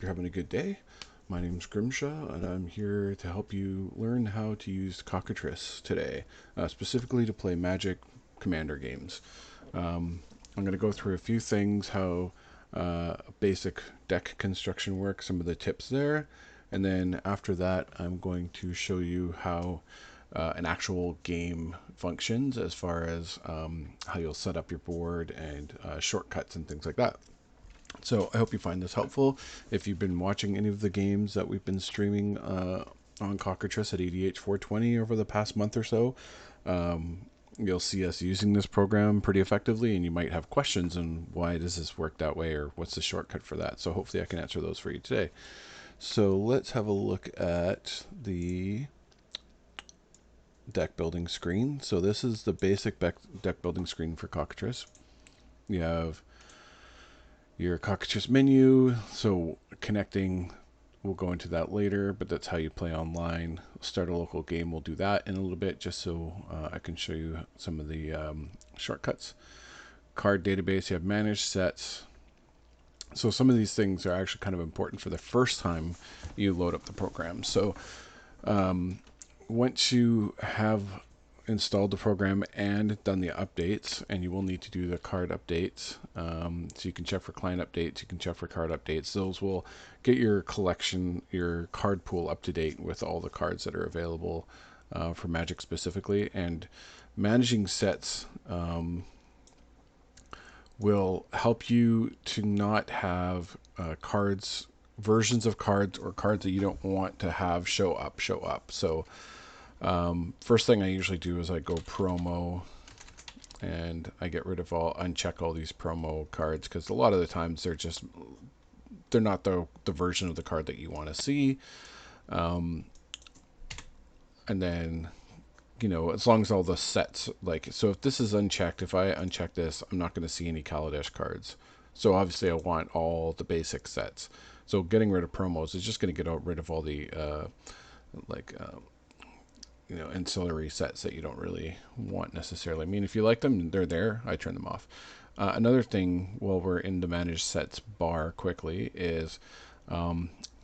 you're having a good day. My name's Grimshaw, and I'm here to help you learn how to use Cockatrice today, specifically to play Magic Commander games. I'm going to go through a few things, how basic deck construction works, some of the tips there, and then after that, I'm going to show you how an actual game functions as far as how you'll set up your board and shortcuts and things like that. So I hope you find this helpful. If you've been watching any of the games that we've been streaming on Cockatrice at ADH420 over the past month or so, you'll see us using this program pretty effectively, and you might have questions on why does this work that way or what's the shortcut for that. So hopefully I can answer those for you today. So let's have a look at the deck building screen. So this is the basic deck building screen for Cockatrice. You have your Cockatrice menu, so connecting, we'll go into that later, but that's how you play online. Start a local game, we'll do that in a little bit, just so I can show you some of the shortcuts. Card database, you have managed sets. So some of these things are actually kind of important for the first time you load up the program. So once you have installed the program and done the updates, and you will need to do the card updates, so you can check for client updates, you can check for card updates. Those will get your collection, your card pool up to date with all the cards that are available for Magic specifically. And managing sets will help you to not have versions of cards or cards that you don't want to have show up. So first thing I usually do is I go promo, and I get rid of uncheck all these promo cards, because a lot of the times they're not the version of the card that you want to see. And then, as long as all the sets, so if this is unchecked, if I uncheck this, I'm not going to see any Kaladesh cards. So obviously I want all the basic sets. So getting rid of promos is just going to get rid of all the ancillary sets that you don't really want necessarily. I mean, if you like them, they're there. I turn them off. Another thing, while we're in the manage sets bar quickly, is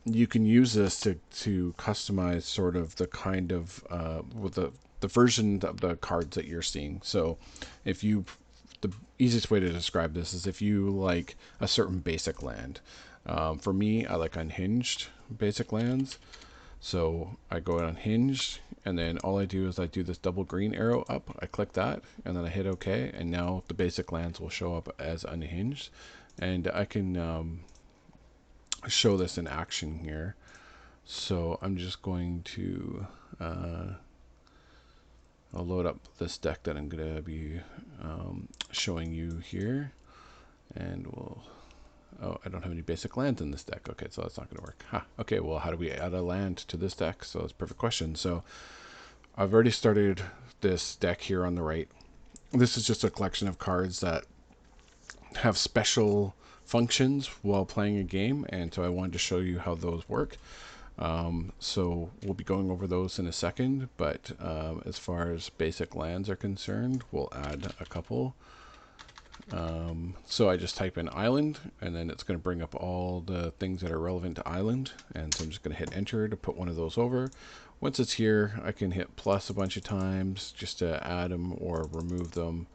you can use this to customize sort of the kind of with the version of the cards that you're seeing. So the easiest way to describe this is if you like a certain basic land. For me, I like unhinged basic lands. So I go unhinged, and then all I do is I do this double green arrow up. I click that, and then I hit OK, and now the basic lands will show up as unhinged. And I can show this in action here. So I'm just going to I'll load up this deck that I'm going to be showing you here, and oh, I don't have any basic lands in this deck. Okay, so that's not going to work. Okay, well, how do we add a land to this deck? So that's a perfect question. So I've already started this deck here on the right. This is just a collection of cards that have special functions while playing a game, and so I wanted to show you how those work. So we'll be going over those in a second, but as far as basic lands are concerned, we'll add a couple. So I just type in island, and then it's going to bring up all the things that are relevant to island, and so I'm just going to hit enter to put one of those over. Once it's here, I can hit plus a bunch of times just to add them or remove them.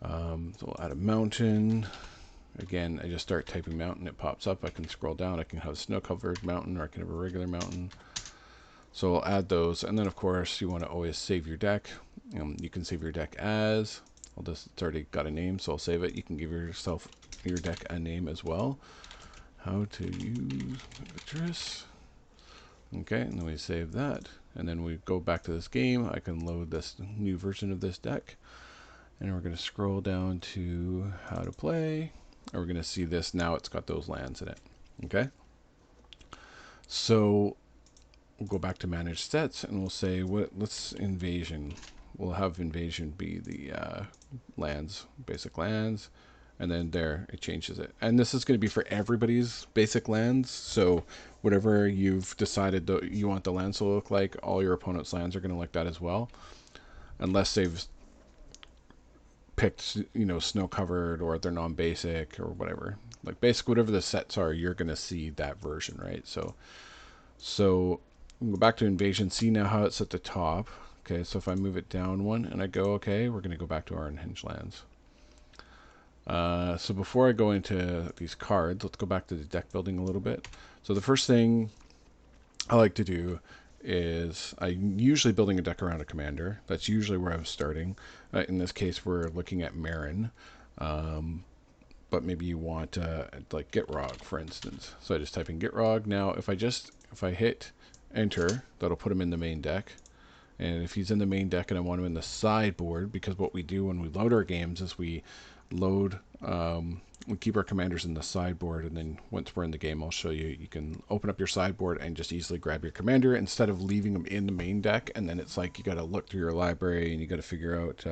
So we'll add a mountain. Again, I just start typing mountain, it pops up. I can scroll down, I can have a snow-covered mountain, or I can have a regular mountain. So I'll add those, and then of course you want to always save your deck. You can save your deck as, it's already got a name, so I'll save it. You can give your deck a name as well. How to use Cockatrice. Okay, and then we save that, and then we go back to this game. I can load this new version of this deck, and we're going to scroll down to how to play, and we're going to see this now. It's got those lands in it. Okay, so we'll go back to manage sets, and we'll say let's invasion. We'll have invasion be the lands, basic lands, and then there it changes it. And this is going to be for everybody's basic lands. So whatever you've decided you want the lands to look like, all your opponent's lands are going to look that as well, unless they've picked, snow covered, or they're non-basic or whatever. Like basic, whatever the sets are, you're gonna see that version, right? So we'll go back to invasion. See now how it's at the top. Okay, so if I move it down one and I go okay, we're gonna go back to our unhinged lands. So before I go into these cards, let's go back to the deck building a little bit. So the first thing I like to do is I'm usually building a deck around a commander. That's usually where I'm starting. In this case, we're looking at Marin. But maybe you want like Gitrog, for instance. So I just type in Gitrog. Now, if I hit enter, that'll put him in the main deck. And if he's in the main deck and I want him in the sideboard, because what we do when we load our games is we load, we keep our commanders in the sideboard, and then once we're in the game, I'll show you, you can open up your sideboard and just easily grab your commander instead of leaving them in the main deck. And then it's like you got to look through your library and you got to figure out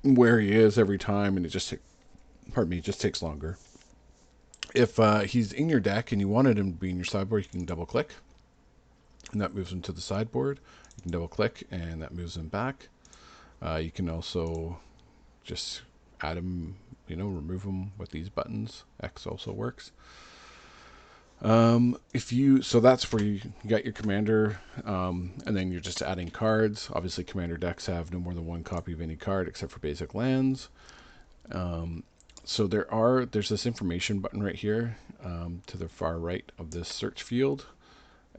where he is every time, and it just takes longer. If he's in your deck and you wanted him to be in your sideboard, you can double click and that moves him to the sideboard. You can double click and that moves him back. You can also just add him, remove him with these buttons. X also works. So that's where you got your commander, and then you're just adding cards. Obviously, commander decks have no more than one copy of any card except for basic lands. So there's this information button right here to the far right of this search field.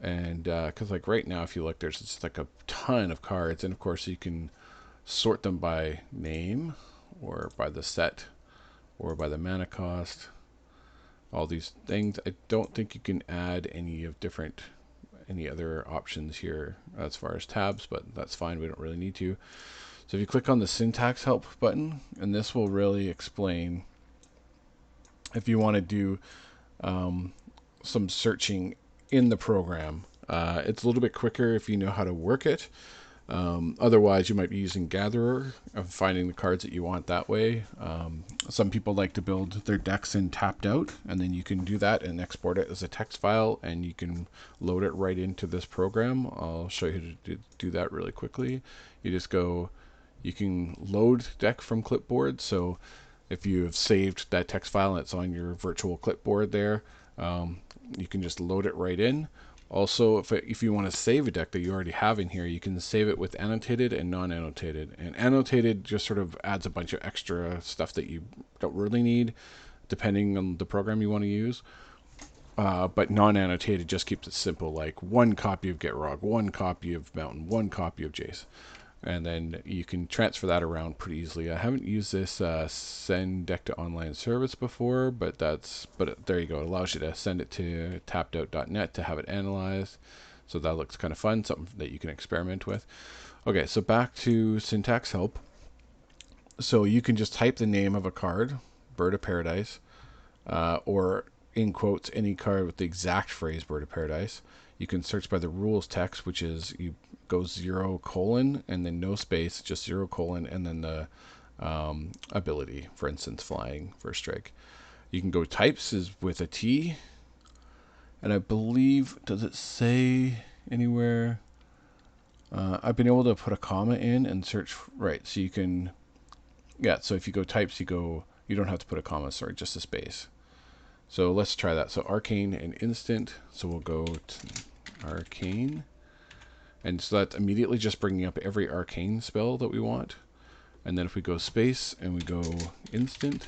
And because like right now, if you look, there's just like a ton of cards. And of course, you can sort them by name or by the set or by the mana cost. All these things. I don't think you can add any other options here as far as tabs, but that's fine. We don't really need to. So if you click on the syntax help button, and this will really explain if you want to do some searching in the program. It's a little bit quicker if you know how to work it. Otherwise, you might be using Gatherer and finding the cards that you want that way. Some people like to build their decks in tapped out, and then you can do that and export it as a text file, and you can load it right into this program. I'll show you how to do that really quickly. You can load deck from clipboard. So if you have saved that text file and it's on your virtual clipboard there, you can just load it right in. Also, if you want to save a deck that you already have in here, you can save it with annotated and non-annotated. And annotated just sort of adds a bunch of extra stuff that you don't really need, depending on the program you want to use. But non-annotated just keeps it simple, like one copy of Gitrog, one copy of Mountain, one copy of Jace. And then you can transfer that around pretty easily. I haven't used this send deck to online service before, but there you go. It allows you to send it to tappedout.net to have it analyzed. So that looks kind of fun, something that you can experiment with. Okay, so back to syntax help. So you can just type the name of a card, Bird of Paradise, or in quotes, any card with the exact phrase Bird of Paradise. You can search by the rules text, which is you go 0 colon and then no space, just 0 colon and then the ability, for instance, flying, first strike. You can go types is with a T, and I believe, does it say anywhere? I've been able to put a comma in and search, right, so you can, so if you go types, you don't have to put a comma, sorry, just a space. So let's try that. So arcane and instant, so we'll go to arcane. And so that's immediately just bringing up every arcane spell that we want. And then if we go space and we go instant,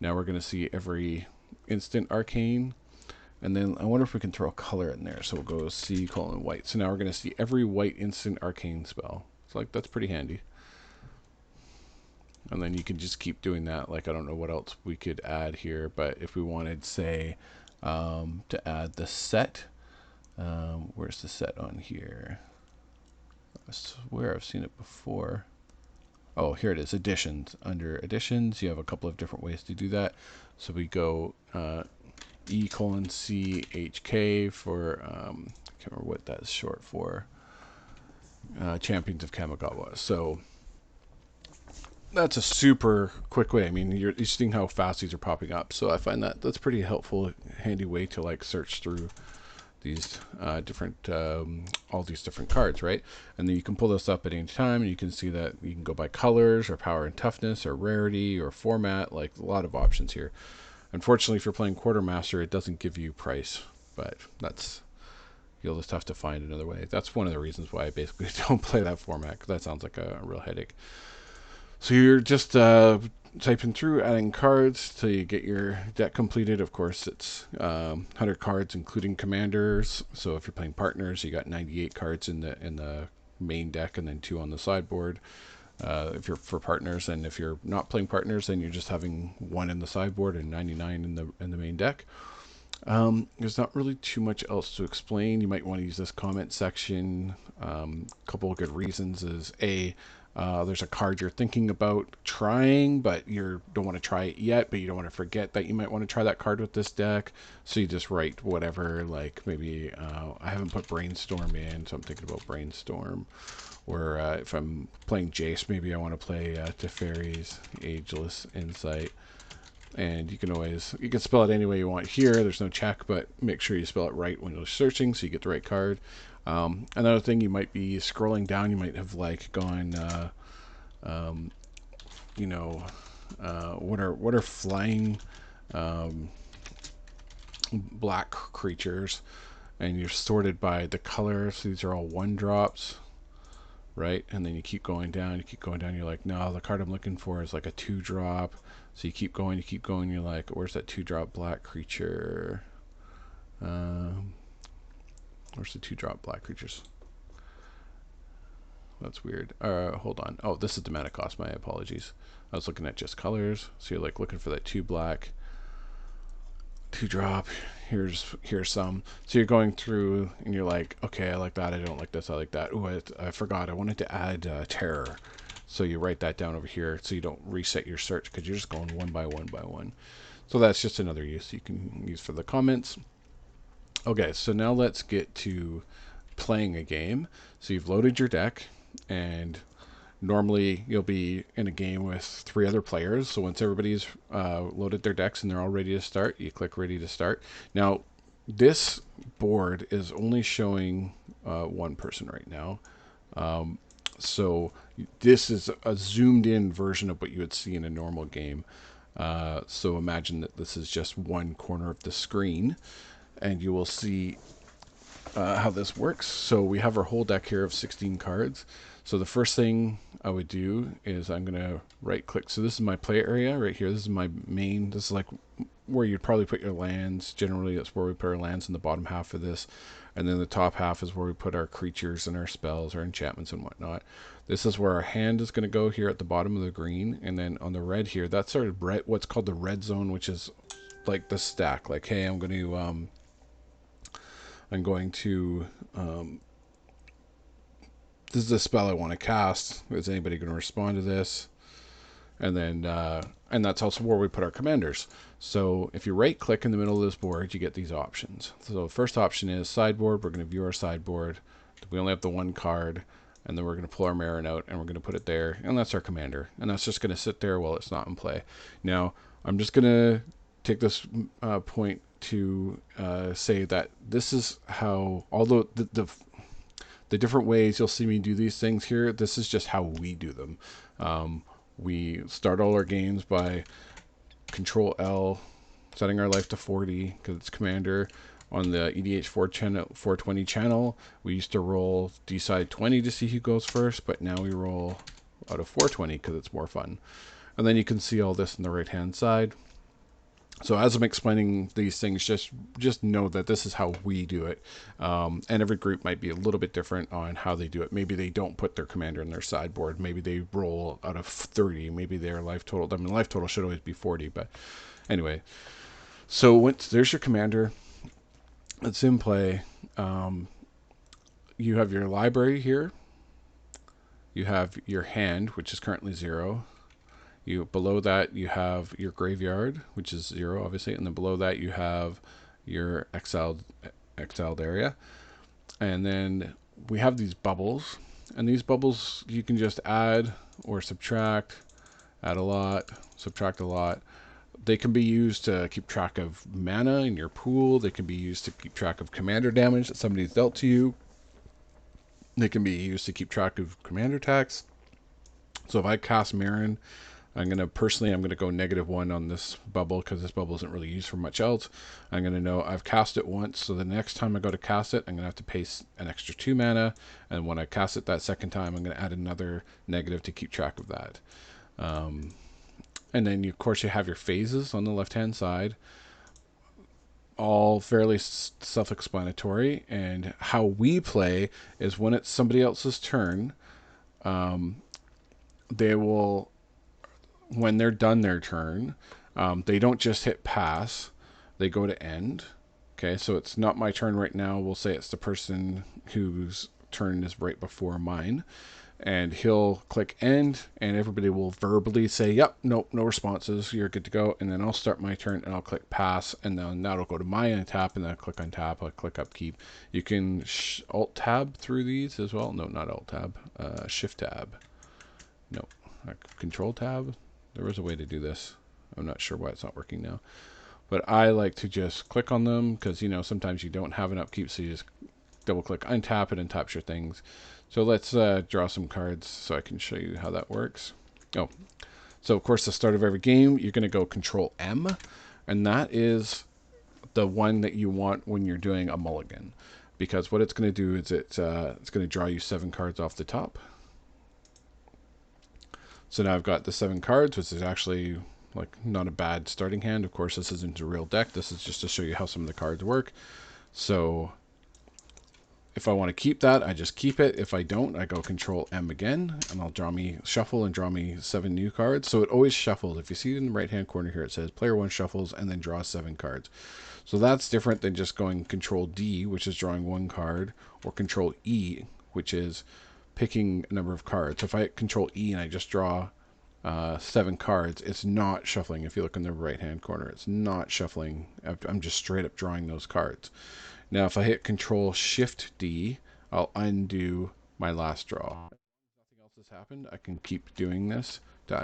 now we're going to see every instant arcane. And then I wonder if we can throw a color in there. So we'll go C colon white. So now we're going to see every white instant arcane spell. So like that's pretty handy. And then you can just keep doing that. Like I don't know what else we could add here, but if we wanted, say, to add the set, where's the set on here? I swear I've seen it before. Oh, here it is, additions. Under additions, you have a couple of different ways to do that. So we go E colon C H K for, I can't remember what that's short for, Champions of Kamigawa. So that's a super quick way. I mean, you're seeing how fast these are popping up. So I find that that's pretty helpful, handy way to like search through these different all these different cards, right? And then you can pull this up at any time, and you can see that you can go by colors or power and toughness or rarity or format, like a lot of options here. Unfortunately, if you're playing Quartermaster, it doesn't give you price, but you'll just have to find another way. That's one of the reasons why I basically don't play that format, because that sounds like a real headache. So you're just typing through, adding cards till you get your deck completed. Of course, it's 100 cards, including commanders. So if you're playing partners, you got 98 cards in the main deck, and then 2 on the sideboard. If you're for partners, and if you're not playing partners, then you're just having 1 in the sideboard and 99 in the main deck. There's not really too much else to explain. You might want to use this comment section. A couple of good reasons is there's a card you're thinking about trying, but you don't want to try it yet, but you don't want to forget that you might want to try that card with this deck. So you just write whatever, like maybe I haven't put Brainstorm in, so I'm thinking about Brainstorm. Or if I'm playing Jace, maybe I want to play Teferi's Ageless Insight. And you can spell it any way you want here. There's no check, but make sure you spell it right when you're searching so you get the right card. Another thing, you might be scrolling down, you might have like gone, what are flying black creatures, and you're sorted by the colors. These are all 1-drops, right? And then you keep going down, you're like, no, the card I'm looking for is like a 2-drop. So you keep going, you're like, where's that 2-drop black creature? Where's the 2-drop black creatures? That's weird. Hold on. Oh, this is the mana cost. My apologies. I was looking at just colors. So you're like looking for that 2 black, 2-drop. Here's some. So you're going through and you're like, okay, I like that. I don't like this. I like that. Oh, I forgot. I wanted to add terror. So you write that down over here so you don't reset your search, because you're just going one by one. So that's just another use you can use for the comments. Okay, so now let's get to playing a game. So you've loaded your deck, and normally you'll be in a game with 3 other players. So once everybody's loaded their decks and they're all ready to start, you click ready to start. Now, this board is only showing 1 person right now. So this is a zoomed in version of what you would see in a normal game. So imagine that this is just 1 corner of the screen, and you will see how this works. So we have our whole deck here of 16 cards. So the first thing I would do is I'm going to right click. So this is my play area right here. This is my main. This is like where you'd probably put your lands. Generally, that's where we put our lands in the bottom half of this. And then the top half is where we put our creatures and our spells, our enchantments and whatnot. This is where our hand is going to go here at the bottom of the green. And then on the red here, that's our red, what's called the red zone, which is like the stack. Like, hey, I'm going to this is a spell I want to cast. Is anybody going to respond to this? And then and that's also where we put our commanders. So if you right click in the middle of this board, you get these options. So the first option is sideboard. We're going to view our sideboard. We only have the 1 card, and then we're going to pull our Marin out and we're going to put it there, and that's our commander, and that's just going to sit there while it's not in play. Now I'm just going to take this point to say that this is how, although the different ways you'll see me do these things here, this is just how we do them. We start all our games by Control L, setting our life to 40 because it's commander. On the EDH 420 channel, we used to roll D-side 20 to see who goes first, but now we roll out of 420 because it's more fun. And then you can see all this on the right-hand side. So as I'm explaining these things, just know that this is how we do it. And every group might be a little bit different on how they do it. Maybe they don't put their commander in their sideboard. Maybe they roll out of 30. Maybe their life total, life total should always be 40. But anyway, so once there's your commander, it's in play. You have your library here. You have your hand, which is currently 0. Below that you have your graveyard, which is 0 obviously, and then below that you have your exiled area. And then we have these bubbles, and these bubbles you can just add or subtract, add a lot, subtract a lot. They can be used to keep track of mana in your pool. They can be used to keep track of commander damage that somebody's dealt to you. They can be used to keep track of commander attacks. So if I cast Marin, I'm gonna go -1 on this bubble because this bubble isn't really used for much else. I'm gonna know I've cast it once, so the next time I go to cast it, I'm gonna have to pay an extra 2 mana, and when I cast it that second time, I'm gonna add another negative to keep track of that. And then of course you have your phases on the left hand side, all fairly self-explanatory. And how we play is when it's somebody else's turn, they will, when they're done their turn, they don't just hit pass, they go to end. Okay, so it's not my turn right now. We'll say it's the person whose turn is right before mine. And he'll click end, and everybody will verbally say, yep, nope, no responses, you're good to go. And then I'll start my turn, and I'll click pass, and then that'll go to my untap, and then I'll click untap, I'll click upkeep. You can alt-tab through these as well. No, not alt-tab. Shift-tab. No, control-tab. There was a way to do this. I'm not sure why it's not working now. But I like to just click on them, because, you know, sometimes you don't have an upkeep, so you just double-click untap it and taps your things. So let's draw some cards so I can show you how that works. Oh, so of course, the start of every game, you're going to go Control M, and that is the one that you want when you're doing a mulligan, because what it's going to do is it's going to draw you 7 cards off the top. So now I've got the 7 cards, which is actually like not a bad starting hand. Of course, this isn't a real deck. This is just to show you how some of the cards work. So if I want to keep that, I just keep it. If I don't, I go Control M again, and I'll shuffle and draw me 7 new cards. So it always shuffles. If you see it in the right-hand corner here, it says Player 1 shuffles and then draws 7 cards. So that's different than just going Control D, which is drawing 1 card, or Control E, which is picking a number of cards. So if I hit Control E and I just draw 7 cards, it's not shuffling. If you look in the right-hand corner, it's not shuffling. I'm just straight up drawing those cards. Now, if I hit Control Shift D, I'll undo my last draw. If nothing else has happened, I can keep doing this to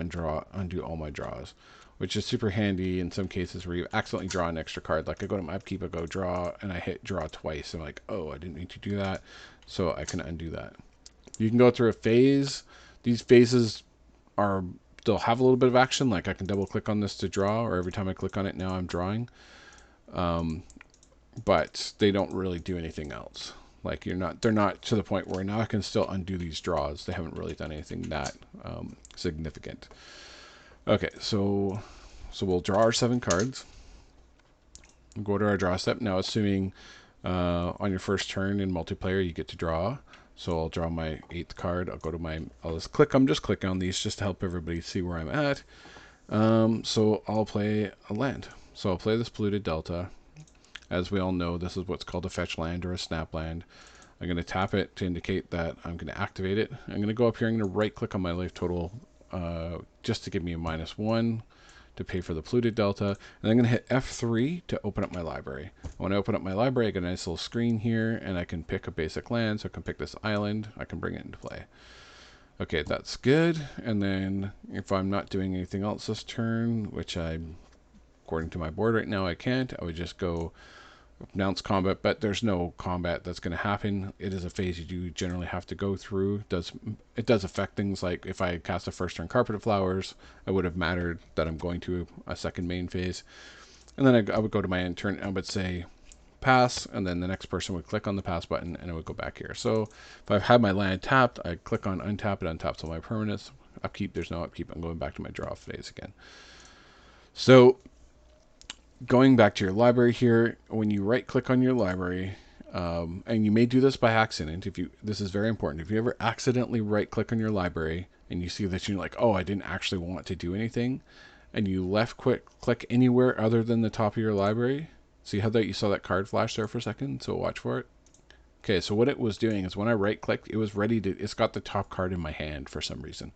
undo all my draws, which is super handy in some cases where you accidentally draw an extra card. Like I go to my upkeep, I go draw, and I hit draw twice. I'm like, oh, I didn't mean to do that, so I can undo that. You can go through a phase. These phases they'll have a little bit of action. Like I can double click on this to draw, or every time I click on it, now I'm drawing. But they don't really do anything else. Like they're not to the point where now I can still undo these draws. They haven't really done anything that significant. Okay, so we'll draw our 7 cards. Go to our draw step. Now, assuming on your first turn in multiplayer you get to draw. So I'll draw my 8th card. I'll just click. I'm just clicking on these just to help everybody see where I'm at. So I'll play a land. So I'll play this Polluted Delta. As we all know, this is what's called a fetch land or a snap land. I'm going to tap it to indicate that I'm going to activate it. I'm going to go up here. I'm going to right click on my life total just to give me a -1 to pay for the Polluted Delta. And I'm going to hit F3 to open up my library. When I open up my library, I get a nice little screen here, and I can pick a basic land. So I can pick this island. I can bring it into play. Okay, that's good. And then if I'm not doing anything else this turn, which according to my board right now, I can't, I would just go announce combat, but there's no combat that's going to happen. It is a phase you do generally have to go through. It does affect things like if I cast a first turn Carpet of Flowers, it would have mattered that I'm going to a second main phase. And then I would go to my end turn and I would say pass, and then the next person would click on the pass button and it would go back here. So if I've had my land tapped, I click on untap, it untaps all my permanents. Upkeep, there's no upkeep. I'm going back to my draw phase again. So going back to your library here, when you right click on your library, and you may do this by accident, this is very important. If you ever accidentally right click on your library and you see that you're like, oh, I didn't actually want to do anything, and you left click anywhere other than the top of your library, see how you saw that card flash there for a second? So watch for it. Okay, so what it was doing is when I right clicked, it was it's got the top card in my hand for some reason.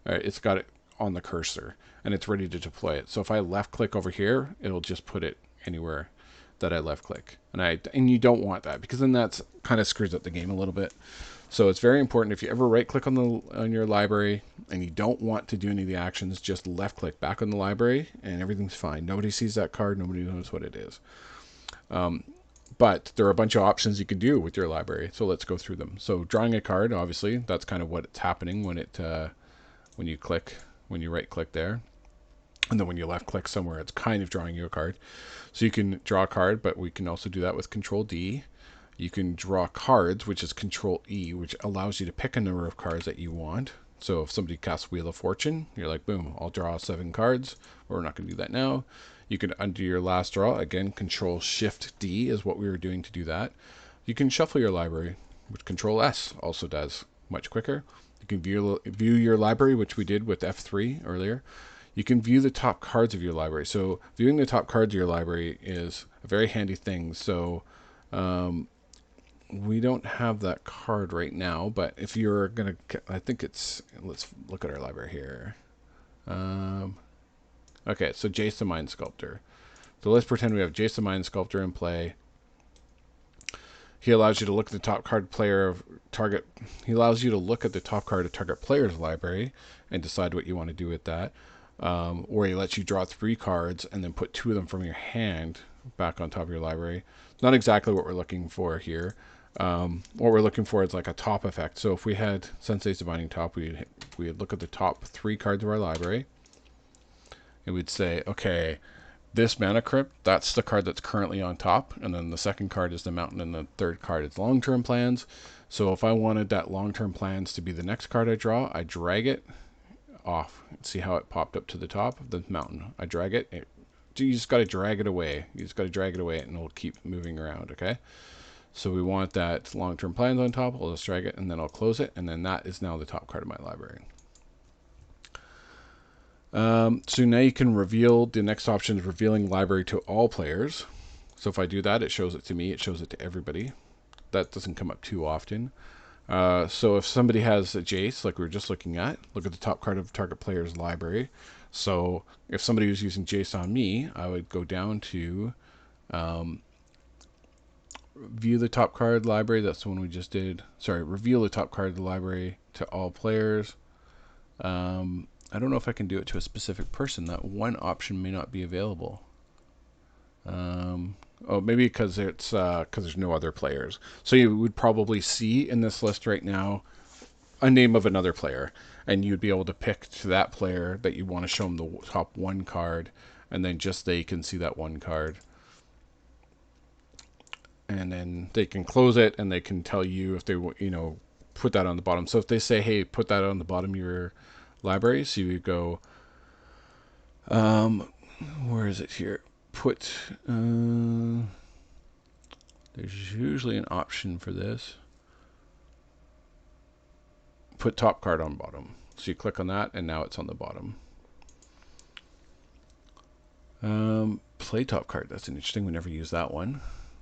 It's got it on the cursor and it's ready to deploy it. So if I left click over here, it'll just put it anywhere that I left click. And you don't want that, because then that's kind of screws up the game a little bit. So it's very important, if you ever right click on your library and you don't want to do any of the actions, just left click back on the library and everything's fine. Nobody sees that card, nobody knows what it is. But there are a bunch of options you can do with your library, so let's go through them. So drawing a card, obviously, that's kind of what's happening when you right click there. And then when you left click somewhere, it's kind of drawing you a card. So you can draw a card, but we can also do that with Control D. You can draw cards, which is Control E, which allows you to pick a number of cards that you want. So if somebody casts Wheel of Fortune, you're like, boom, I'll draw 7 cards. We're not going to do that now. You can undo your last draw. Again, Control Shift D is what we were doing to do that. You can shuffle your library, which Control S also does much quicker. You can view your library, which we did with F3 earlier. You can view the top cards of your library. So viewing the top cards of your library is a very handy thing. So we don't have that card right now, but if you're going to, I think it's, let's look at our library here. Okay, so Jace the Mind Sculptor. So let's pretend we have Jace the Mind Sculptor in play. He allows you to look at the top card player of target. He allows you to look at the top card of target player's library and decide what you want to do with that. Or he lets you draw 3 cards and then put 2 of them from your hand back on top of your library. Not exactly what we're looking for here. What we're looking for is like a top effect. So if we had Sensei's Divining Top, we'd look at the top 3 cards of our library. And we'd say, okay, this Mana Crypt, that's the card that's currently on top. And then the second card is the Mountain, and the third card is long-term plans. So if I wanted that long-term plans to be the next card I draw, I drag it off. See how it popped up to the top of the mountain. I drag it. You just got to drag it away. You just got to drag it away and it'll keep moving around, okay? So we want that long-term plans on top. I'll just drag it and then I'll close it. And then that is now the top card of my library. So now you can reveal, the next option is revealing library to all players. So if I do that, it shows it to me, it shows it to everybody. That doesn't come up too often. So if somebody has a Jace, like we were just looking at, look at the top card of target player's library. So if somebody was using Jace on me, I would go down to view the top card library. That's the one we just did. Sorry, reveal the top card of the library to all players. I don't know if I can do it to a specific person. That one option may not be available. Oh, maybe because it's because there's no other players. So you would probably see in this list right now a name of another player, and you'd be able to pick to that player that you want to show them the top 1 card, and then just they can see that 1 card. And then they can close it, and they can tell you if they put that on the bottom. So if they say, hey, put that on the bottom of your library, so you go, where is it here? Put, there's usually an option for this. Put top card on bottom. So you click on that, and now it's on the bottom. Play top card. That's an interesting. We never use that one.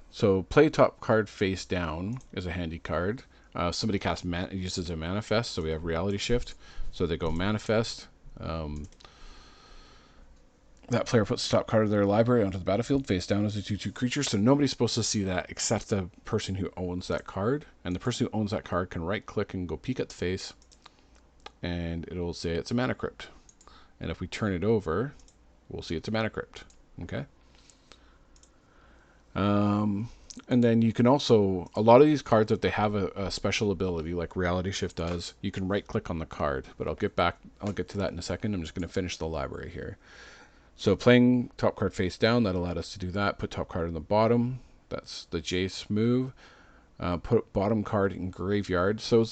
So play top card face down is a handy card. Somebody casts uses a manifest, so we have reality shift. So they go manifest. That player puts the top card of their library onto the battlefield face down as a 2/2 creature. So nobody's supposed to see that except the person who owns that card. And the person who owns that card can right click and go peek at the face, and it'll say it's a Mana Crypt. And if we turn it over, we'll see it's a Mana Crypt. Okay. And then you can also, a lot of these cards, if they have a special ability like Reality Shift does, you can right click on the card, but I'll get to that in a second. I'm just going to finish the library here. So playing top card face down, that allowed us to do that. Put top card on the bottom. That's the Jace move. Put bottom card in graveyard. So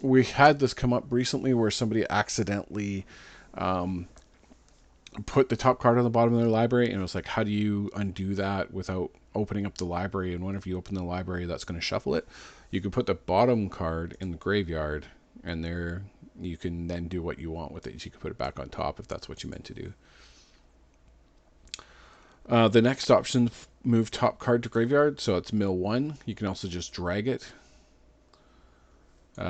we had this come up recently where somebody accidentally put the top card on the bottom of their library, and it was like, how do you undo that without opening up the library? And whenever you open the library, that's going to shuffle it. You can put the bottom card in the graveyard, and there you can then do what you want with it. You can put it back on top if that's what you meant to do. The next option, move top card to graveyard, so it's mill 1. You can also just drag it.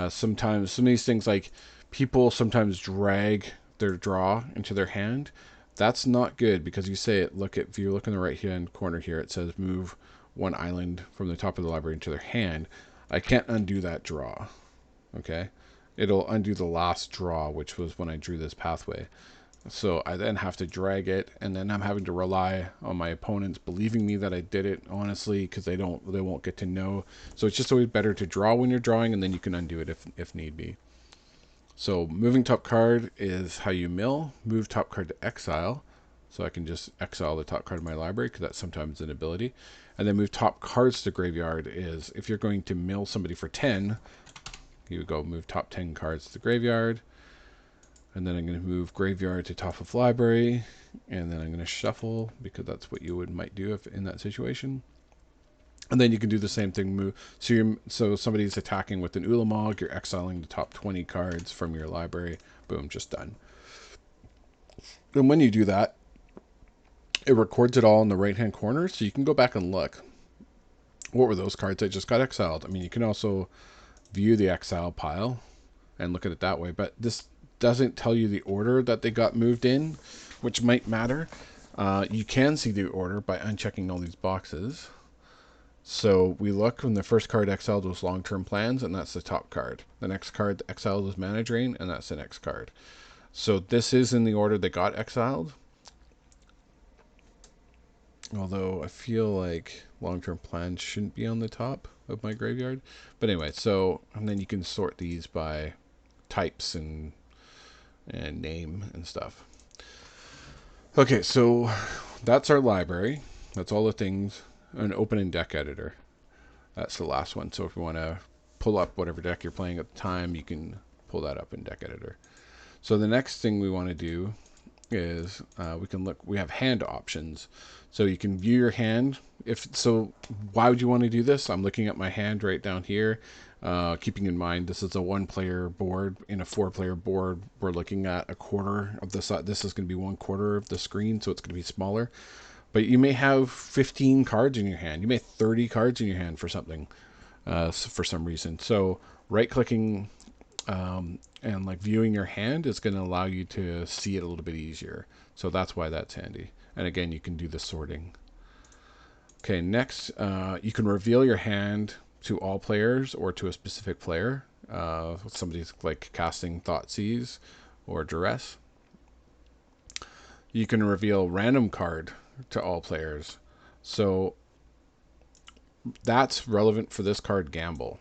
Sometimes some of these things, like people sometimes drag their draw into their hand. That's not good because you say it. Look at if you look in the right hand corner here, it says move one island from the top of the library into their hand. I can't undo that draw. Okay, it'll undo the last draw, which was when I drew this pathway. So I then have to drag it, and then I'm having to rely on my opponents believing me that I did it honestly, because they won't get to know. So it's just always better to draw when you're drawing, and then you can undo it if need be. So moving top card is how you mill. Move top card to exile. So I can just exile the top card of my library, because that's sometimes an ability. And then move top cards to graveyard is if you're going to mill somebody for 10, you go move top 10 cards to the graveyard. And then I'm going to move graveyard to top of library. And then I'm going to shuffle, because that's what you might do if in that situation. And then you can do the same thing. Move. So somebody's attacking with an Ulamog. You're exiling the top 20 cards from your library. Boom, just done. And when you do that, it records it all in the right-hand corner, so you can go back and look. What were those cards that just got exiled? I mean, you can also view the exile pile and look at it that way, but this doesn't tell you the order that they got moved in, which might matter. You can see the order by unchecking all these boxes. So we look when the first card exiled was long-term plans, and that's the top card. The next card exiled was mana drain, and that's the next card. So this is in the order they got exiled. Although I feel like long-term plans shouldn't be on the top of my graveyard. But anyway, so, and then you can sort these by types and name and stuff. Okay, so that's our library. That's all the things. An open in deck editor. That's the last one. So if you want to pull up whatever deck you're playing at the time, you can pull that up in deck editor. So the next thing we want to do is we can look. We have hand options, so you can view your hand. Why would you want to do this? I'm looking at my hand right down here, keeping in mind this is a 1-player board. In a 4-player board, we're looking at a quarter of the side. This is going to be 1/4 of the screen, so it's going to be smaller. But you may have 15 cards in your hand. You may have 30 cards in your hand for something, for some reason. So right-clicking and like viewing your hand is going to allow you to see it a little bit easier. So that's why that's handy. And again, you can do the sorting. Okay, next, you can reveal your hand to all players or to a specific player. Somebody's like casting Thoughtseize or Duress. You can reveal random card to all players. So that's relevant for this card, Gamble.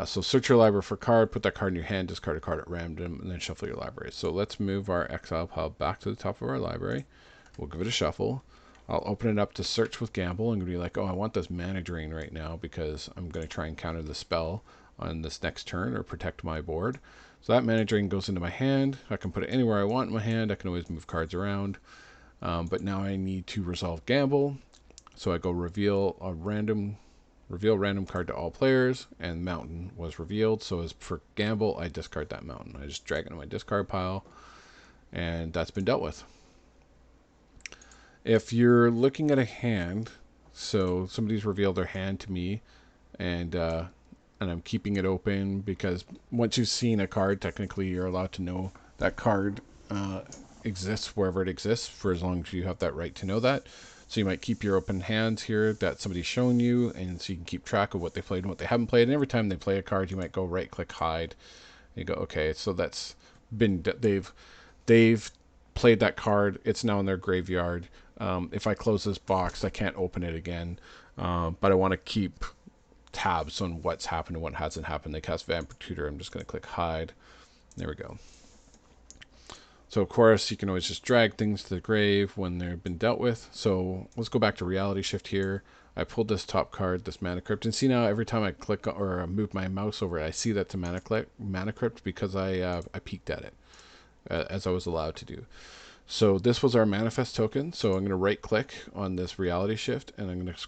So search your library for a card, put that card in your hand, discard a card at random, and then shuffle your library. So let's move our exile pile back to the top of our library. We'll give it a shuffle. I'll open it up to search with Gamble. I'm going to be like, oh, I want this mana drain right now because I'm going to try and counter the spell on this next turn or protect my board. So that mana drain goes into my hand. I can put it anywhere I want in my hand. I can always move cards around. But now I need to resolve Gamble. So I go reveal random card to all players, and Mountain was revealed. So as for Gamble, I discard that Mountain. I just drag it into my discard pile, and that's been dealt with. If you're looking at a hand, so somebody's revealed their hand to me, and I'm keeping it open because once you've seen a card, technically you're allowed to know that card exists wherever it exists for as long as you have that right to know that. So you might keep your open hands here that somebody's shown you, and so you can keep track of what they played and what they haven't played. And every time they play a card, you might go right-click hide. And you go, okay, so that's been they've played that card. It's now in their graveyard. If I close this box, I can't open it again. But I want to keep tabs on what's happened and what hasn't happened. They cast Vampire Tutor. I'm just going to click hide. There we go. So, of course, you can always just drag things to the grave when they've been dealt with. So let's go back to Reality Shift here. I pulled this top card, this Mana Crypt, and see now every time I click or move my mouse over it, I see that's a Mana Crypt because I peeked at it, as I was allowed to do. So this was our manifest token. So I'm going to right-click on this Reality Shift, and I'm going to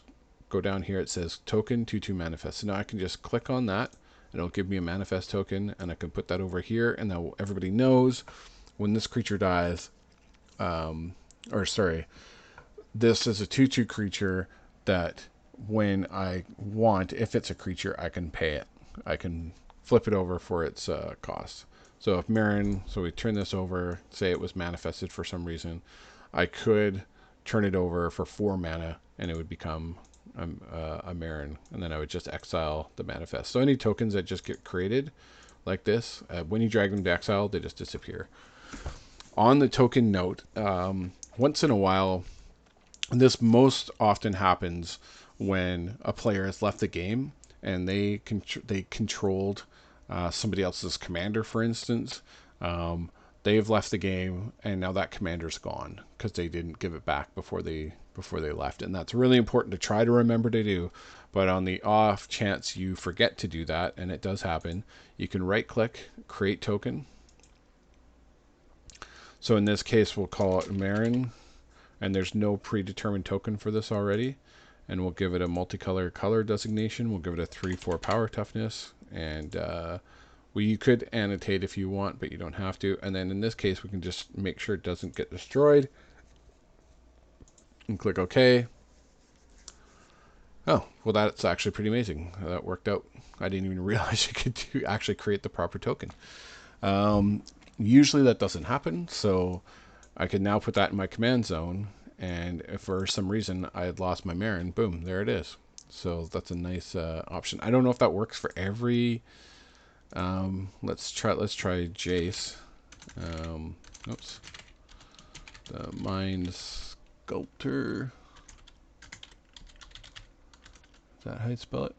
go down here. It says Token 2/2 Manifest. So now I can just click on that, and it'll give me a manifest token, and I can put that over here, and now everybody knows when this creature dies, this is a 2/2 creature that when I want, if it's a creature, I can pay it. I can flip it over for its cost. So if Marin, so we turn this over, say it was manifested for some reason, I could turn it over for 4 mana and it would become a Marin, and then I would just exile the manifest. So any tokens that just get created like this, when you drag them to exile, they just disappear. On the token note, once in a while, this most often happens when a player has left the game and they controlled somebody else's commander, for instance. They've left the game and now that commander's gone because they didn't give it back before they left, and that's really important to try to remember to do. But on the off chance you forget to do that, and it does happen, you can right click, create token. So in this case we'll call it Marin, and there's no predetermined token for this already, and we'll give it a multicolor color designation. We'll give it a 3/4 power toughness, and you could annotate if you want, but you don't have to. And then in this case, we can just make sure it doesn't get destroyed and click OK. Oh, well, that's actually pretty amazing. That worked out. I didn't even realize you could actually create the proper token. Usually that doesn't happen, so I can now put that in my command zone, and if for some reason I had lost my Marin, boom, there it is. So that's a nice option. I don't know if that works for every... let's try Jace. Oops. The Mind Sculptor. Is that how you spell it?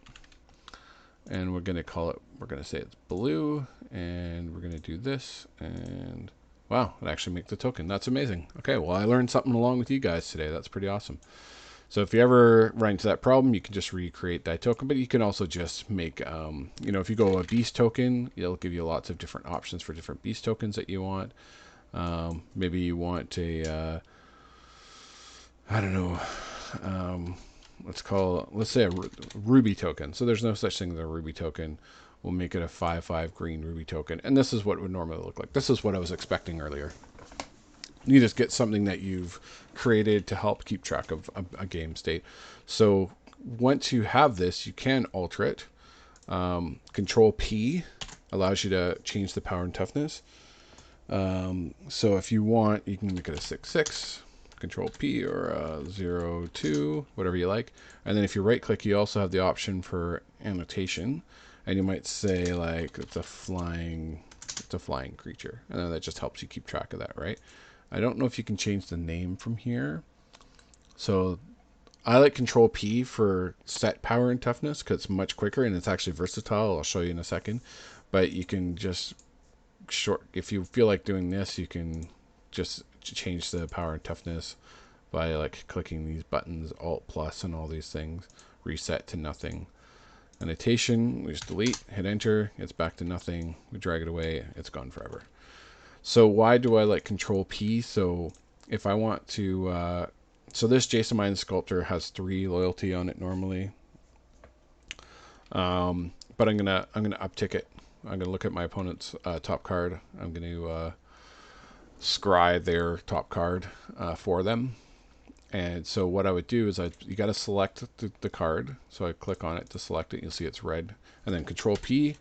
And we're going to call it, we're going to say it's blue, and we're going to do this, and wow, it actually makes the token. That's amazing. Okay, well, I learned something along with you guys today. That's pretty awesome. So if you ever run into that problem, you can just recreate that token, but you can also just make, if you go a beast token, it'll give you lots of different options for different beast tokens that you want. Maybe you want a, I don't know, let's say a ruby token. So there's no such thing as a ruby token. We'll make it a 5/5 green ruby token. And this is what it would normally look like. This is what I was expecting earlier. You just get something that you've created to help keep track of a game state. So once you have this, you can alter it. Control P allows you to change the power and toughness. So if you want, you can make it a 6/6. Control P, or 0/2, whatever you like. And then if you right click, you also have the option for annotation, and you might say like it's a flying creature, and then that just helps you keep track of that, right? I don't know if you can change the name from here, so I like Control P for set power and toughness because it's much quicker and it's actually versatile. I'll show you in a second, but you can just if you feel like doing this, you can just change the power and toughness by like clicking these buttons, Alt plus and all these things. Reset to nothing. Annotation, we just delete, hit enter, it's back to nothing. We drag it away, it's gone forever. So why do I like Control P? So if I want to, so this Jason Mind Sculptor has 3 loyalty on it normally, but I'm gonna uptick it. I'm gonna look at my opponent's top card. I'm gonna scry their top card for them. And so what I would do is you got to select the card. So I click on it to select it. You'll see it's red, and then Control P,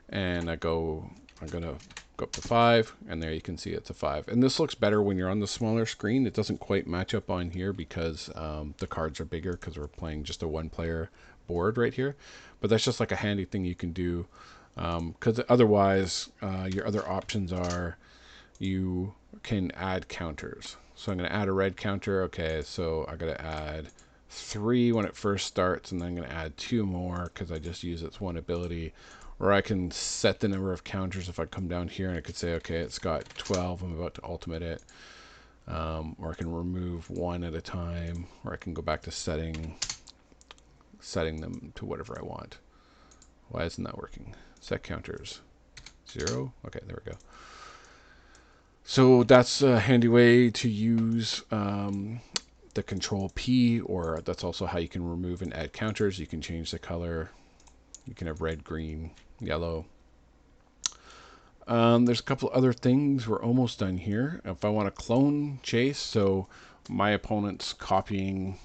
and I'm gonna go up to 5, and there you can see it's a 5. And this looks better when you're on the smaller screen. It doesn't quite match up on here because the cards are bigger because we're playing just a 1-player board right here. But that's just like a handy thing you can do, because otherwise your other options are you can add counters. So I'm going to add a red counter. Okay, so I got to add 3 when it first starts, and then I'm going to add 2 more because I just use its 1 ability. Or I can set the number of counters if I come down here, and I could say, okay, it's got 12, I'm about to ultimate it. Or I can remove 1 at a time, or I can go back to setting them to whatever I want. Why isn't that working? Set counters. 0? Okay, there we go. So that's a handy way to use the Control P, or that's also how you can remove and add counters. You can change the color. You can have red, green, yellow. There's a couple other things. We're almost done here. If I want to clone Jace, so my opponent's copying.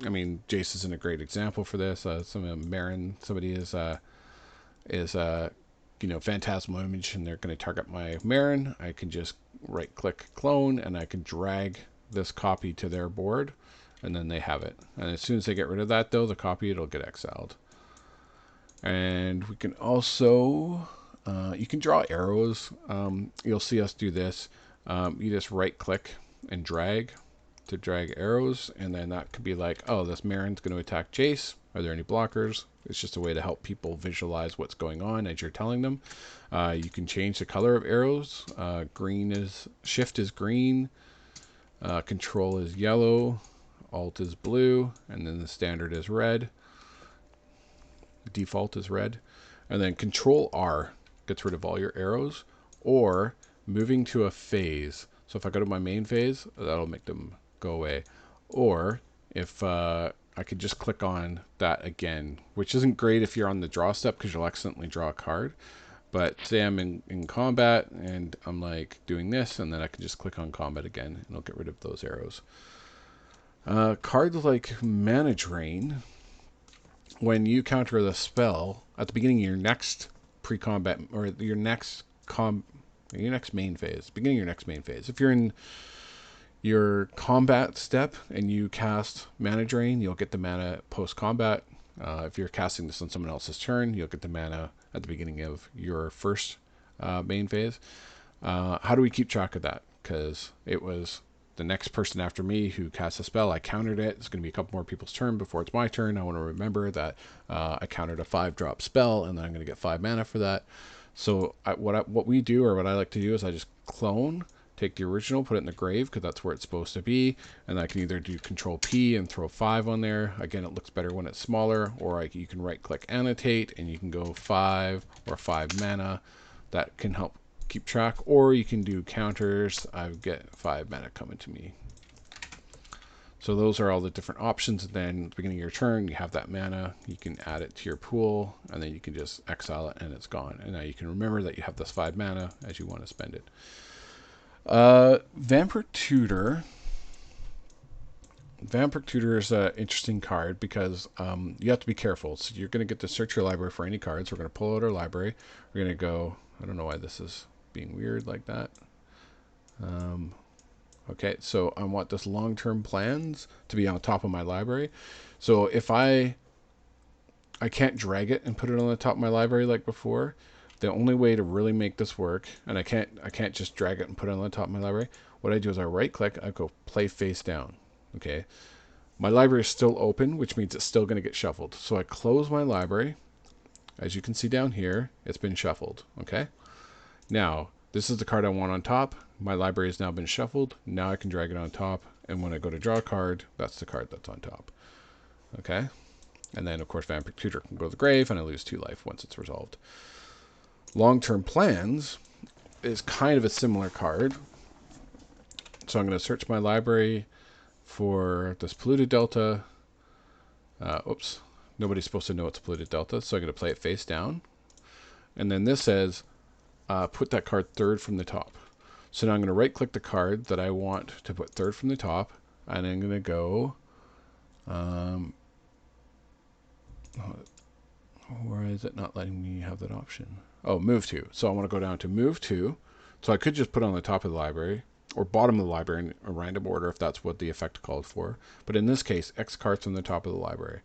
I mean, Jace isn't a great example for this. Somebody is phantasmal image, and they're going to target my Marin. I can just right click clone, and I can drag this copy to their board, and then they have it. And as soon as they get rid of that, though, the copy, it'll get exiled. And we can also, you can draw arrows. You'll see us do this. You just right click and drag to drag arrows, and then that could be like, oh, this Marin's going to attack Jace. Are there any blockers? It's just a way to help people visualize what's going on as you're telling them. You can change the color of arrows. Shift is green, control is yellow, alt is blue, and then the standard is red. The default is red. And then control R gets rid of all your arrows, or moving to a phase. So if I go to my main phase, that'll make them go away. Or if I could just click on that again, which isn't great if you're on the draw step because you'll accidentally draw a card. But say I'm in combat and I'm like doing this, and then I can just click on combat again and it'll get rid of those arrows. Cards like Mana Drain, when you counter the spell at the beginning of your next pre-combat or your next main phase, beginning of your next main phase. If you're in your combat step and you cast Mana Drain, you'll get the mana post-combat. If you're casting this on someone else's turn, you'll get the mana at the beginning of your first main phase. How do we keep track of that? Because it was the next person after me who cast a spell. I countered it. It's going to be a couple more people's turn before it's my turn. I want to remember that I countered a 5-drop spell, and then I'm going to get 5 mana for that. So what we do, or what I like to do, is I just clone, take the original, put it in the grave, because that's where it's supposed to be, and I can either do Control P and throw 5 on there. Again, it looks better when it's smaller, or you can right-click Annotate, and you can go 5 or 5 mana. That can help keep track, or you can do counters. I get 5 mana coming to me. So those are all the different options. And then at the beginning of your turn, you have that mana. You can add it to your pool, and then you can just exile it, and it's gone. And now you can remember that you have this 5 mana as you want to spend it. Vampire Tutor. Vampire Tutor is an interesting card because you have to be careful. So you're going to get to search your library for any cards. We're going to pull out our library. We're going to go, I don't know why this is being weird like that. Okay, so I want this long-term plans to be on top of my library. So if I can't drag it and put it on the top of my library like before. The only way to really make this work, and I can't just drag it and put it on the top of my library. What I do is I right-click, I go play face down. Okay, my library is still open, which means it's still going to get shuffled. So I close my library. As you can see down here, it's been shuffled. Okay, now this is the card I want on top. My library has now been shuffled. Now I can drag it on top, and when I go to draw a card, that's the card that's on top. Okay, and then of course Vampire Tutor can go to the grave, and I lose 2 life once it's resolved. Long-term plans is kind of a similar card. So I'm going to search my library for this polluted delta. Oops, nobody's supposed to know it's polluted delta, so I'm going to play it face down. And then this says, put that card 3rd from the top. So now I'm going to right-click the card that I want to put 3rd from the top, and I'm going to go, where is it not letting me have that option? Oh, move to. So I want to go down to move to. So I could just put it on the top of the library or bottom of the library in a random order if that's what the effect called for. But in this case, X cards from the top of the library.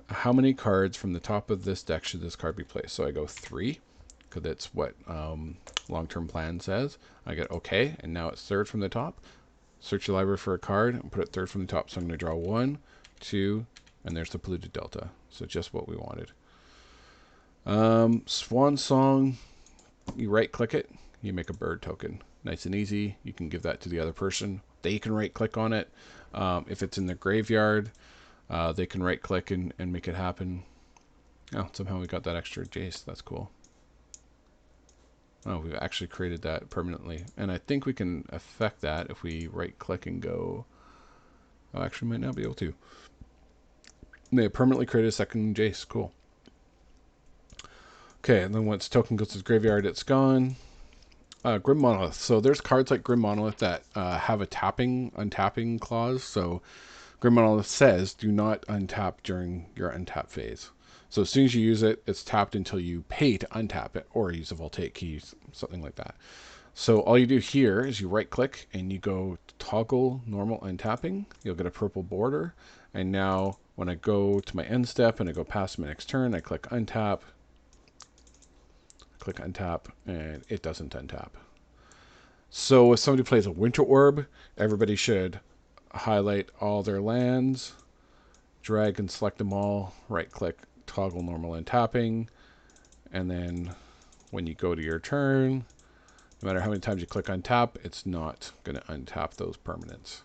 How many cards from the top of this deck should this card be placed? So I go 3, because that's what long-term plan says. I get OK, and now it's 3rd from the top. Search your library for a card and put it 3rd from the top. So I'm going to draw 1, 2, and there's the polluted delta. So just what we wanted. Swan Song, you right-click it, you make a bird token. Nice and easy. You can give that to the other person. They can right-click on it. If it's in the graveyard, they can right-click and make it happen. Oh, somehow we got that extra Jace. That's cool. Oh, we've actually created that permanently. And I think we can affect that if we right-click and go... Oh, actually might not be able to. They permanently created a second Jace. Cool. Okay, and then once token goes to the graveyard, it's gone. Grim Monolith. So there's cards like Grim Monolith that have a untapping clause. So Grim Monolith says, do not untap during your untap phase. So as soon as you use it, it's tapped until you pay to untap it, or use a Voltaic key, something like that. So all you do here is you right click and you go toggle normal untapping. You'll get a purple border. And now when I go to my end step and I go past my next turn, I click untap, and it doesn't untap. So if somebody plays a Winter Orb, everybody should highlight all their lands, drag and select them all, right click, toggle normal untapping, and then when you go to your turn, no matter how many times you click untap, it's not going to untap those permanents.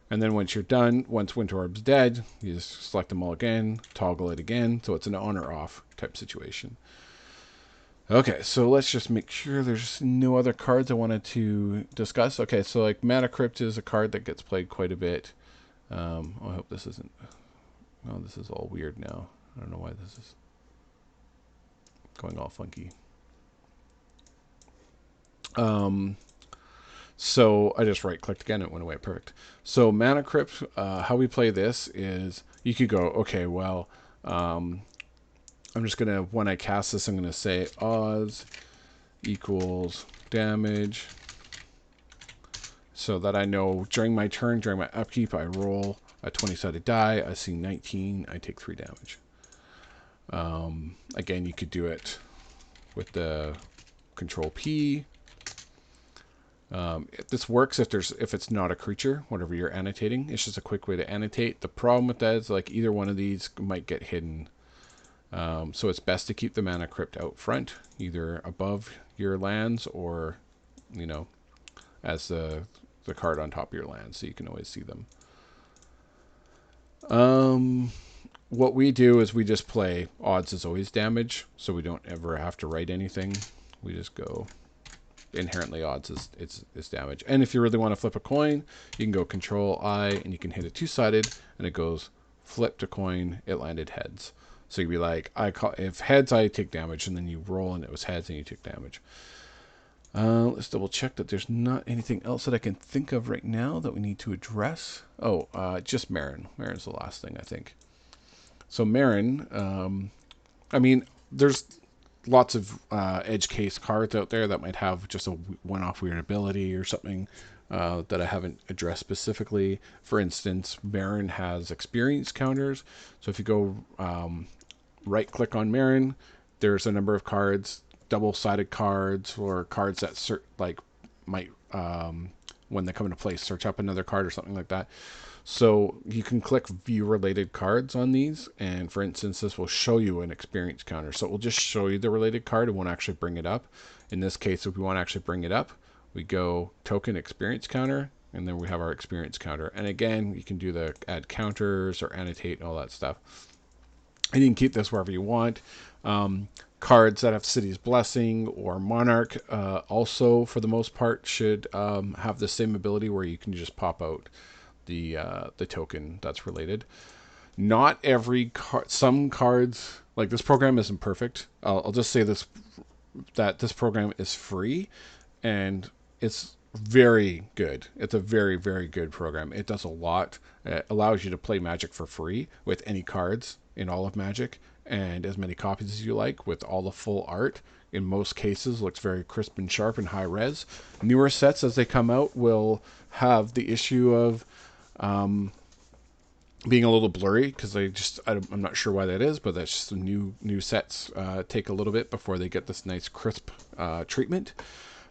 And then once you're done, once Winter Orb's dead, you just select them all again, toggle it again, so it's an on or off type situation. Okay, so let's just make sure there's no other cards I wanted to discuss. Okay, so like Mana Crypt is a card that gets played quite a bit. I hope this isn't... Oh, this is all weird now. I don't know why this is going all funky. So I just right-clicked again. It went away. Perfect. So Mana Crypt, how we play this is you could go, okay, well, I'm just going to, when I cast this, I'm going to say odds equals damage so that I know during my turn, during my upkeep, I roll a 20-sided die. I see 19. I take 3 damage. Again, you could do it with the Control P. This works if it's not a creature, whatever you're annotating. It's just a quick way to annotate. The problem with that is like either one of these might get hidden. So it's best to keep the Mana Crypt out front, either above your lands or, you know, as the card on top of your land, so you can always see them. What we do is we just play odds is always damage, so we don't ever have to write anything. We just go inherently odds is damage. And if you really want to flip a coin, you can go Control I and you can hit it 2-sided and it goes flipped a coin, it landed heads. So you'd be like, if heads, I take damage, and then you roll and it was heads and you take damage. Let's double check that there's not anything else that I can think of right now that we need to address. Oh, just Marin. Marin's the last thing, I think. So Marin, I mean, there's lots of edge case cards out there that might have just a one-off weird ability or something that I haven't addressed specifically. For instance, Marin has experience counters. So if you go right-click on Marin, there's a number of cards, double-sided cards, or cards that might, when they come into play, search up another card or something like that. So you can click view related cards on these, and for instance, this will show you an experience counter. So it will just show you the related card. It won't actually bring it up. In this case, if we want to actually bring it up, we go token experience counter, and then we have our experience counter. And again, you can do the add counters or annotate and all that stuff. And you can keep this wherever you want. Cards that have City's Blessing or Monarch also, for the most part, should have the same ability where you can just pop out the token that's related. Not every card. Some cards, like this program isn't perfect. I'll just say this, that this program is free, and it's very good. It's a very, very good program. It does a lot. It allows you to play Magic for free with any cards in all of Magic, and as many copies as you like with all the full art. In most cases, looks very crisp and sharp and high res. Newer sets, as they come out, will have the issue of being a little blurry, because I'm not sure why that is, but that's just the new sets take a little bit before they get this nice crisp treatment.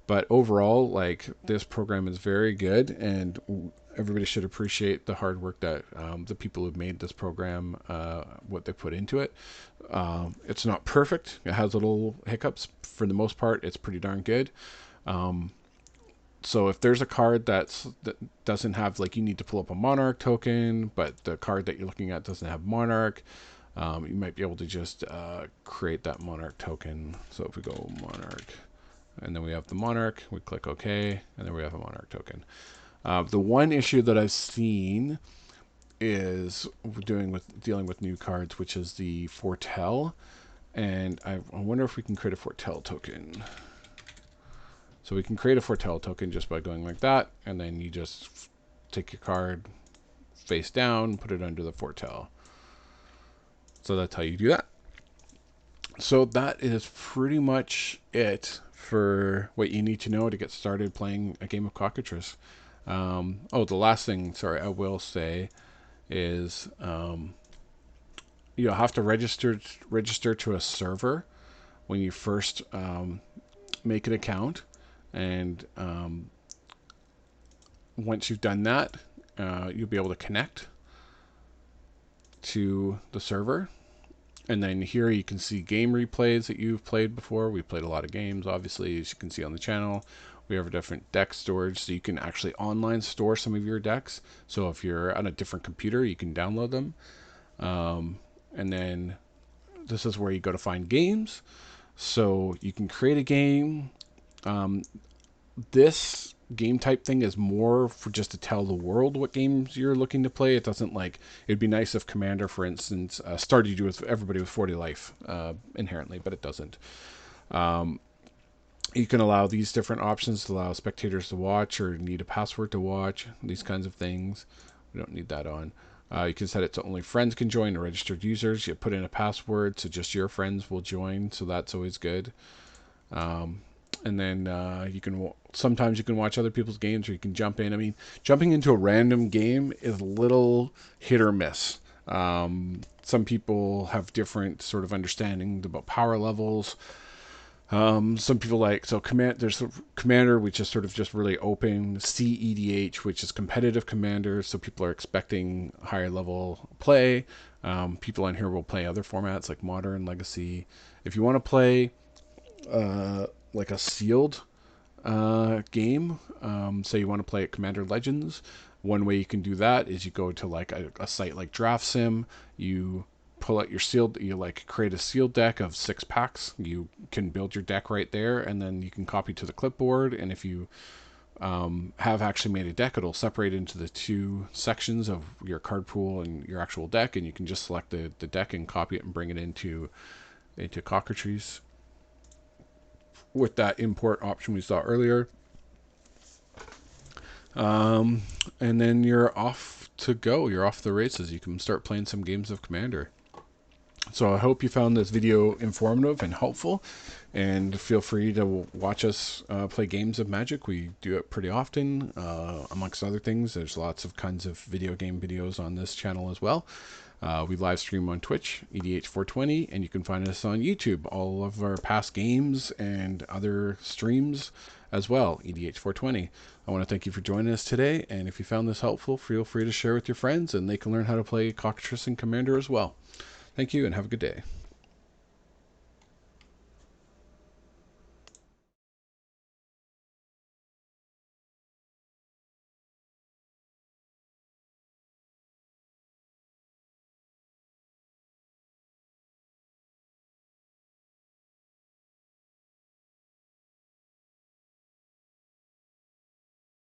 But overall, like, this program is very good, and everybody should appreciate the hard work that the people who've made this program, what they put into it. It's not perfect. It has little hiccups. For the most part, it's pretty darn good. So if there's a card that doesn't have, like, you need to pull up a Monarch token, but the card that you're looking at doesn't have Monarch, you might be able to just create that Monarch token. So if we go Monarch, and then we have the Monarch, we click OK, and then we have a Monarch token. The one issue that I've seen is dealing with new cards, which is the Foretell, and I wonder if we can create a Foretell token. So we can create a Foretell token just by going like that, and then you just take your card face down, put it under the Foretell. So that's how you do that. So that is pretty much it for what you need to know to get started playing a game of Cockatrice. Oh, the last thing, sorry, I will say is you'll have to register to a server when you first make an account, and once you've done that, you'll be able to connect to the server. And then here you can see game replays that you've played before. We played a lot of games, obviously, as you can see on the channel. We have a different deck storage, so you can actually online store some of your decks. So if you're on a different computer, you can download them. And then this is where you go to find games. So you can create a game. This game type thing is more for just to tell the world what games you're looking to play. It doesn't like, it'd be nice if Commander, for instance, started you with everybody with 40 life inherently, but it doesn't. You can allow these different options to allow spectators to watch or need a password to watch, these kinds of things. We don't need that on. You can set it to only friends can join or registered users. You put in a password so just your friends will join, so that's always good. And then sometimes you can watch other people's games, or you can jump in. I mean, jumping into a random game is a little hit or miss. Some people have different sort of understanding about power levels. Some people there's Commander, which is sort of just really open, cedh, which is competitive Commander, so people are expecting higher level play. People on here will play other formats like Modern, Legacy. If you want to play like a sealed game, say you want to play at Commander Legends, one way you can do that is you go to like a site like DraftSim, you pull out your sealed, you like create a sealed deck of 6 packs. You can build your deck right there, and then you can copy to the clipboard. And if you have actually made a deck, it'll separate into the 2 sections of your card pool and your actual deck, and you can just select the deck and copy it and bring it into Cockatrice with that import option we saw earlier. And then you're off to go. You're off the races. You can start playing some games of Commander. So I hope you found this video informative and helpful, and feel free to watch us play games of Magic. We do it pretty often, amongst other things. There's lots of kinds of video game videos on this channel as well. We live stream on Twitch, EDH420, and you can find us on YouTube. All of our past games and other streams as well, EDH420. I want to thank you for joining us today, and if you found this helpful, feel free to share with your friends, and they can learn how to play Cockatrice and Commander as well. Thank you, and have a good day.